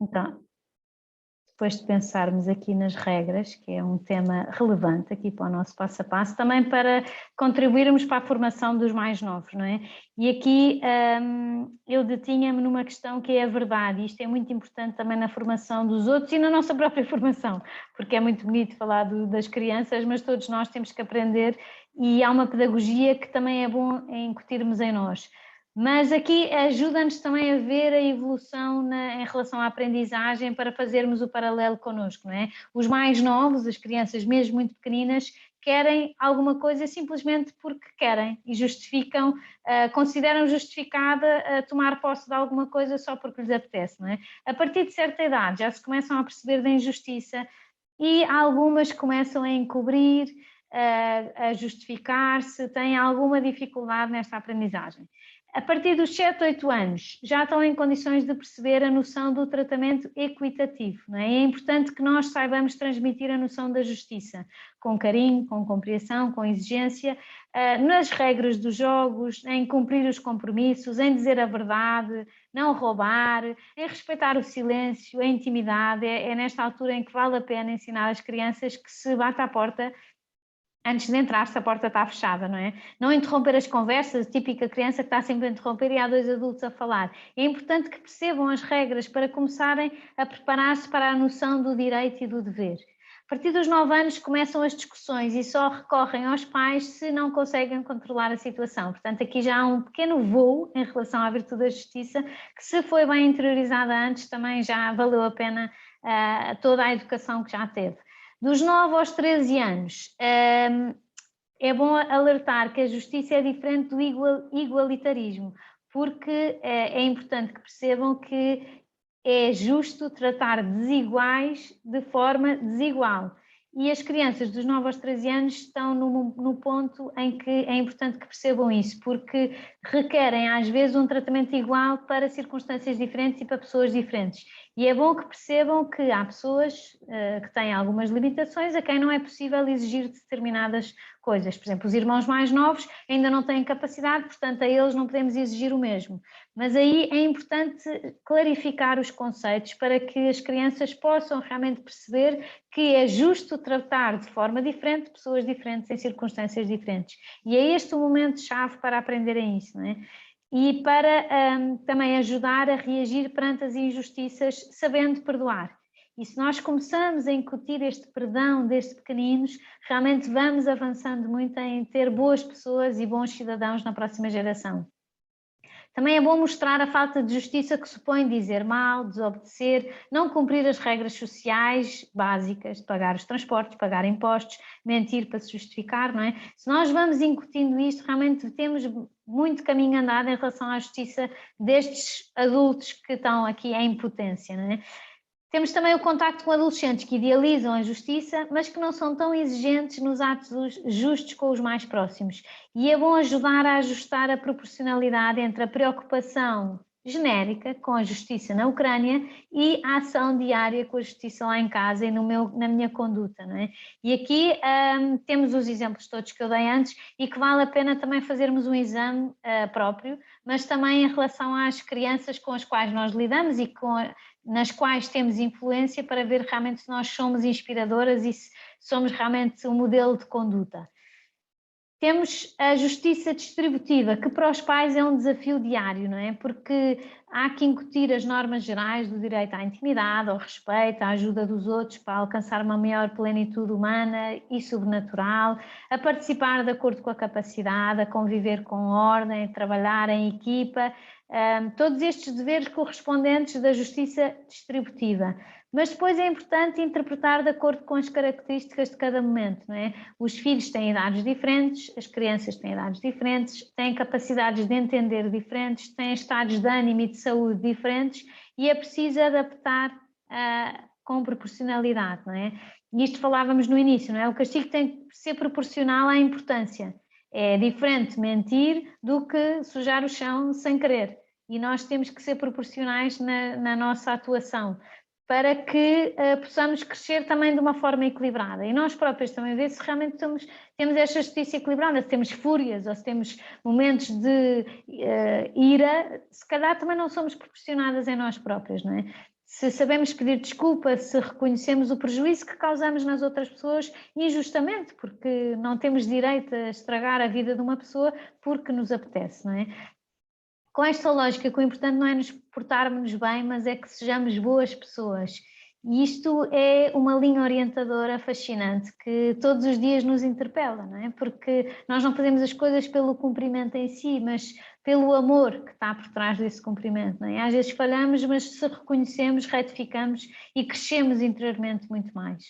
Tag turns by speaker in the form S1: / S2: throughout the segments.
S1: Então, depois de pensarmos aqui nas regras, que é um tema relevante aqui para o nosso passo a passo, também para contribuirmos para a formação dos mais novos, não é? E aqui eu detinha-me numa questão que é a verdade, e isto é muito importante também na formação dos outros e na nossa própria formação, porque é muito bonito falar das crianças, mas todos nós temos que aprender e há uma pedagogia que também é bom incutirmos em nós. Mas aqui ajuda-nos também a ver a evolução em relação à aprendizagem para fazermos o paralelo connosco, não é? Os mais novos, as crianças mesmo muito pequeninas, querem alguma coisa simplesmente porque querem e justificam, consideram justificada tomar posse de alguma coisa só porque lhes apetece, não é? A partir de certa idade já se começam a perceber da injustiça e algumas começam a encobrir, a justificar-se, têm alguma dificuldade nesta aprendizagem. A partir dos 7, 8 anos, já estão em condições de perceber a noção do tratamento equitativo. Não é? É importante que nós saibamos transmitir a noção da justiça, com carinho, com compreensão, com exigência, nas regras dos jogos, em cumprir os compromissos, em dizer a verdade, não roubar, em respeitar o silêncio, a intimidade. É nesta altura em que vale a pena ensinar às crianças que se bate à porta, antes de entrar, se a porta está fechada, não é? Não interromper as conversas, a típica criança que está sempre a interromper e há dois adultos a falar. É importante que percebam as regras para começarem a preparar-se para a noção do direito e do dever. A partir dos 9 anos começam as discussões e só recorrem aos pais se não conseguem controlar a situação. Portanto, aqui já há um pequeno voo em relação à virtude da justiça, que se foi bem interiorizada antes, também já valeu a pena toda a educação que já teve. Dos 9 aos 13 anos, é bom alertar que a justiça é diferente do igualitarismo, porque é importante que percebam que é justo tratar desiguais de forma desigual. E as crianças dos 9 aos 13 anos estão no ponto em que é importante que percebam isso, porque requerem às vezes um tratamento igual para circunstâncias diferentes e para pessoas diferentes. E é bom que percebam que há pessoas que têm algumas limitações a quem não é possível exigir determinadas coisas. Por exemplo, os irmãos mais novos ainda não têm capacidade, portanto a eles não podemos exigir o mesmo. Mas aí é importante clarificar os conceitos para que as crianças possam realmente perceber que é justo tratar de forma diferente pessoas diferentes em circunstâncias diferentes. E é este o momento-chave para aprenderem isso, não é? E para também ajudar a reagir perante as injustiças, sabendo perdoar. E se nós começamos a incutir este perdão desde pequeninos, realmente vamos avançando muito em ter boas pessoas e bons cidadãos na próxima geração. Também é bom mostrar a falta de justiça que supõe dizer mal, desobedecer, não cumprir as regras sociais básicas de pagar os transportes, pagar impostos, mentir para se justificar, não é? Se nós vamos incutindo isto, realmente temos muito caminho andado em relação à justiça destes adultos que estão aqui em potência, não é? Temos também o contacto com adolescentes que idealizam a justiça, mas que não são tão exigentes nos atos justos com os mais próximos. E é bom ajudar a ajustar a proporcionalidade entre a preocupação genérica com a justiça na Ucrânia e a ação diária com a justiça lá em casa e na minha conduta, não é? E aqui temos os exemplos todos que eu dei antes e que vale a pena também fazermos um exame próprio, mas também em relação às crianças com as quais nós lidamos e nas quais temos influência para ver realmente se nós somos inspiradoras e se somos realmente um modelo de conduta. Temos a justiça distributiva, que para os pais é um desafio diário, não é? Porque há que incutir as normas gerais do direito à intimidade, ao respeito, à ajuda dos outros para alcançar uma maior plenitude humana e sobrenatural, a participar de acordo com a capacidade, a conviver com ordem, a trabalhar em equipa, todos estes deveres correspondentes da justiça distributiva. Mas depois é importante interpretar de acordo com as características de cada momento, não é? Os filhos têm idades diferentes, as crianças têm idades diferentes, têm capacidades de entender diferentes, têm estados de ânimo e de saúde diferentes e é preciso adaptar com proporcionalidade, não é? E isto falávamos no início, não é? O castigo tem que ser proporcional à importância. É diferente mentir do que sujar o chão sem querer. E nós temos que ser proporcionais na nossa atuação. para que possamos crescer também de uma forma equilibrada. E nós próprios também ver se realmente temos esta justiça equilibrada, se temos fúrias ou se temos momentos de ira, se calhar também não somos proporcionadas em nós próprios, não é? Se sabemos pedir desculpa, se reconhecemos o prejuízo que causamos nas outras pessoas injustamente, porque não temos direito a estragar a vida de uma pessoa porque nos apetece, não é? Com esta lógica, que o importante não é nos portarmos bem, mas é que sejamos boas pessoas. E isto é uma linha orientadora fascinante que todos os dias nos interpela, não é? Porque nós não fazemos as coisas pelo cumprimento em si, mas pelo amor que está por trás desse cumprimento, não é? Às vezes falhamos, mas se reconhecemos, retificamos e crescemos interiormente muito mais.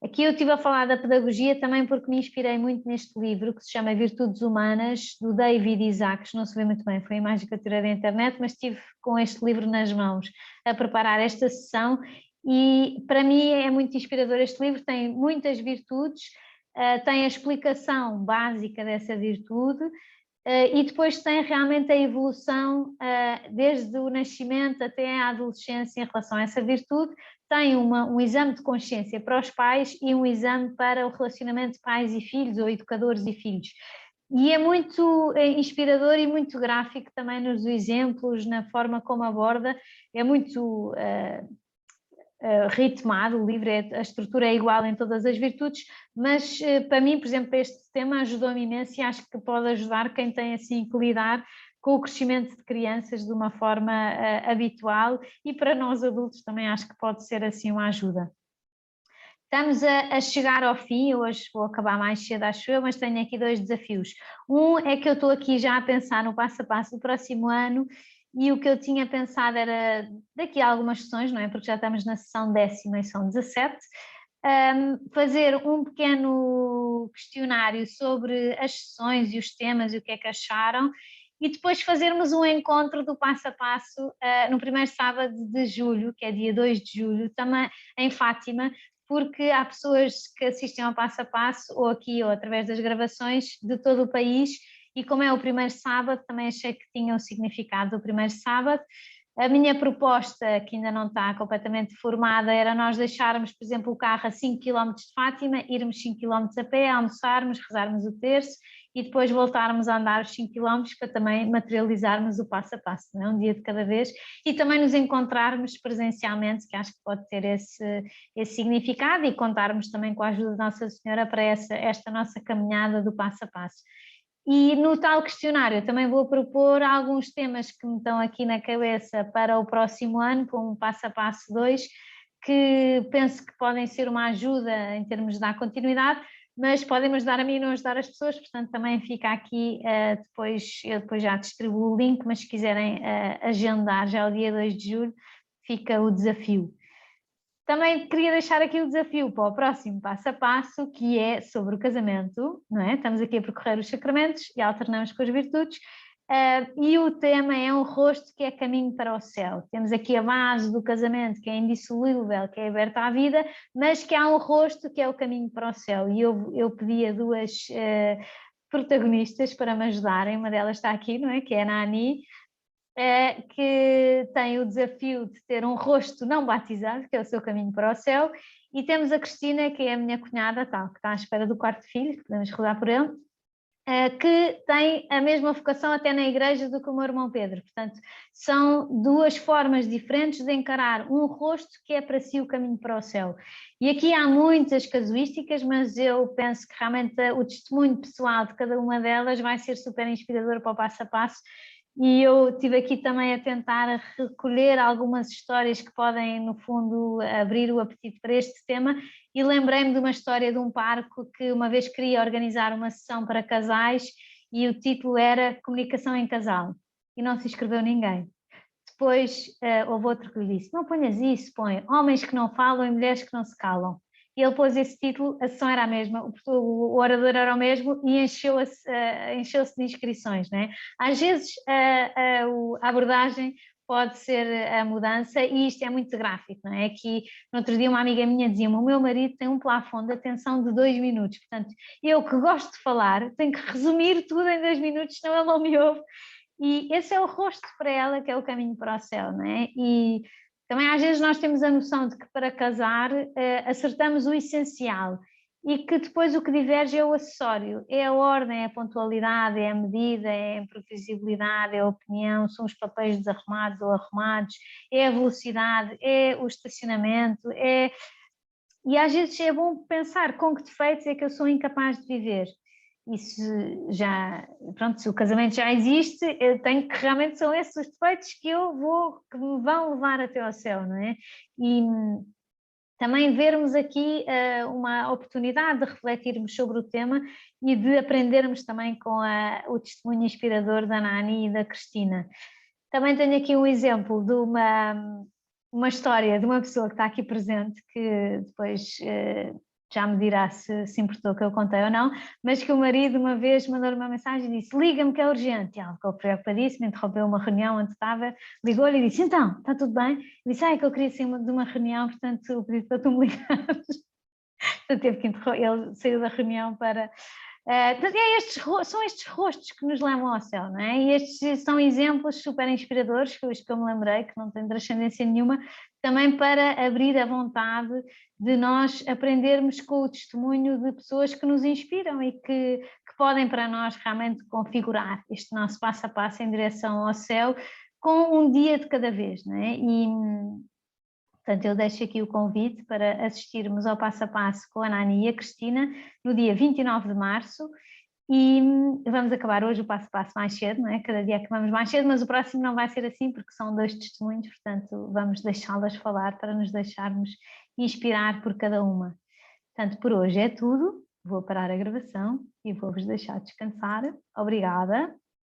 S1: Aqui eu estive a falar da pedagogia também porque me inspirei muito neste livro que se chama Virtudes Humanas, do David Isaacs, não se vê muito bem, foi a imagem que eu tirei da internet, mas estive com este livro nas mãos a preparar esta sessão e para mim é muito inspirador este livro, tem muitas virtudes, tem a explicação básica dessa virtude, e depois tem realmente a evolução desde o nascimento até a adolescência em relação a essa virtude, tem um exame de consciência para os pais e um exame para o relacionamento de pais e filhos, ou educadores e filhos. E é muito inspirador e muito gráfico também nos exemplos, na forma como aborda, é muito ritmado, o livro, a estrutura é igual em todas as virtudes, mas para mim, por exemplo, este tema ajudou-me imenso e acho que pode ajudar quem tem assim que lidar com o crescimento de crianças de uma forma habitual e para nós adultos também acho que pode ser assim uma ajuda. Estamos a chegar ao fim, hoje vou acabar mais cedo, acho eu, mas tenho aqui 2 desafios. Um é que eu estou aqui já a pensar no passo a passo do próximo ano e o que eu tinha pensado era daqui a algumas sessões, não é? Porque já estamos na sessão 10ª e são 17, fazer um pequeno questionário sobre as sessões e os temas e o que é que acharam e depois fazermos um encontro do passo a passo no primeiro sábado de julho, que é dia 2 de julho, também em Fátima, porque há pessoas que assistem ao passo a passo, ou aqui ou através das gravações, de todo o país, e como é o primeiro sábado, também achei que tinha o significado do primeiro sábado. A minha proposta, que ainda não está completamente formada, era nós deixarmos, por exemplo, o carro a 5 km de Fátima, irmos 5 km a pé, almoçarmos, rezarmos o terço e depois voltarmos a andar os 5 km para também materializarmos o passo a passo, não é? Um dia de cada vez, e também nos encontrarmos presencialmente, que acho que pode ter esse significado, e contarmos também com a ajuda da Nossa Senhora para esta nossa caminhada do passo a passo. E no tal questionário também vou propor alguns temas que me estão aqui na cabeça para o próximo ano, para um passo a passo 2, que penso que podem ser uma ajuda em termos de dar continuidade, mas podem me ajudar a mim e não ajudar as pessoas, portanto também fica aqui, eu depois já distribuo o link, mas se quiserem agendar já o dia 2 de julho, fica o desafio. Também queria deixar aqui o desafio para o próximo passo a passo, que é sobre o casamento, não é? Estamos aqui a percorrer os sacramentos e alternamos com as virtudes, e o tema é um rosto que é caminho para o céu. Temos aqui a base do casamento, que é indissolúvel, que é aberta à vida, mas que há um rosto que é o caminho para o céu. E eu pedi a 2 protagonistas para me ajudarem, uma delas está aqui, não é? Que é a Nani, que tem o desafio de ter um rosto não batizado, que é o seu caminho para o céu, e temos a Cristina, que é a minha cunhada, tal, que está à espera do 4º filho, que podemos rodar por ele, que tem a mesma vocação até na igreja do que o meu irmão Pedro. Portanto, são 2 formas diferentes de encarar um rosto que é para si o caminho para o céu. E aqui há muitas casuísticas, mas eu penso que realmente o testemunho pessoal de cada uma delas vai ser super inspirador para o passo a passo. E eu estive aqui também a tentar recolher algumas histórias que podem, no fundo, abrir o apetite para este tema, e lembrei-me de uma história de um parco que uma vez queria organizar uma sessão para casais e o título era Comunicação em Casal, e não se inscreveu ninguém. Depois houve outro que lhe disse, não ponhas isso, põe homens que não falam e mulheres que não se calam. E ele pôs esse título, a sessão era a mesma, o orador era o mesmo e encheu-se de inscrições, não é? Às vezes a abordagem pode ser a mudança, e isto é muito gráfico, não é? Que no outro dia uma amiga minha dizia-me, o meu marido tem um plafond de atenção de 2 minutos, portanto, eu que gosto de falar, tenho que resumir tudo em 2 minutos, senão ele não me ouve. E esse é o rosto para ela, que é o caminho para o céu, não é? E Também às vezes nós temos a noção de que para casar acertamos o essencial e que depois o que diverge é o acessório, é a ordem, é a pontualidade, é a medida, é a imprevisibilidade, é a opinião, são os papéis desarrumados ou arrumados, é a velocidade, é o estacionamento, e às vezes é bom pensar com que defeitos é que eu sou incapaz de viver. Isso já, pronto, se o casamento já existe, eu tenho que realmente são esses os defeitos que que me vão levar até ao céu, não é? E também vermos aqui uma oportunidade de refletirmos sobre o tema e de aprendermos também com o testemunho inspirador da Nani e da Cristina. Também tenho aqui um exemplo de uma história de uma pessoa que está aqui presente, que depois já me dirá se importou que eu contei ou não, mas que o marido uma vez mandou-lhe uma mensagem e disse: liga-me que é urgente. E ela ficou preocupadíssima, interrompeu uma reunião onde estava, ligou-lhe e disse: então, está tudo bem? E disse: é que eu queria sair de uma reunião, portanto pedi para tu me ligares. Então teve que ele saiu da reunião para... são estes rostos que nos levam ao céu, não é? E estes são exemplos super inspiradores, que eu me lembrei, que não têm transcendência nenhuma, também para abrir a vontade de nós aprendermos com o testemunho de pessoas que nos inspiram e que podem para nós realmente configurar este nosso passo a passo em direção ao céu, com um dia de cada vez, não é? E, portanto, eu deixo aqui o convite para assistirmos ao passo a passo com a Nani e a Cristina no dia 29 de março e vamos acabar hoje o passo a passo mais cedo, não é? Cada dia que vamos mais cedo, mas o próximo não vai ser assim porque são 2 testemunhos, portanto vamos deixá-las falar para nos deixarmos inspirar por cada uma. Portanto, por hoje é tudo, vou parar a gravação e vou-vos deixar descansar. Obrigada.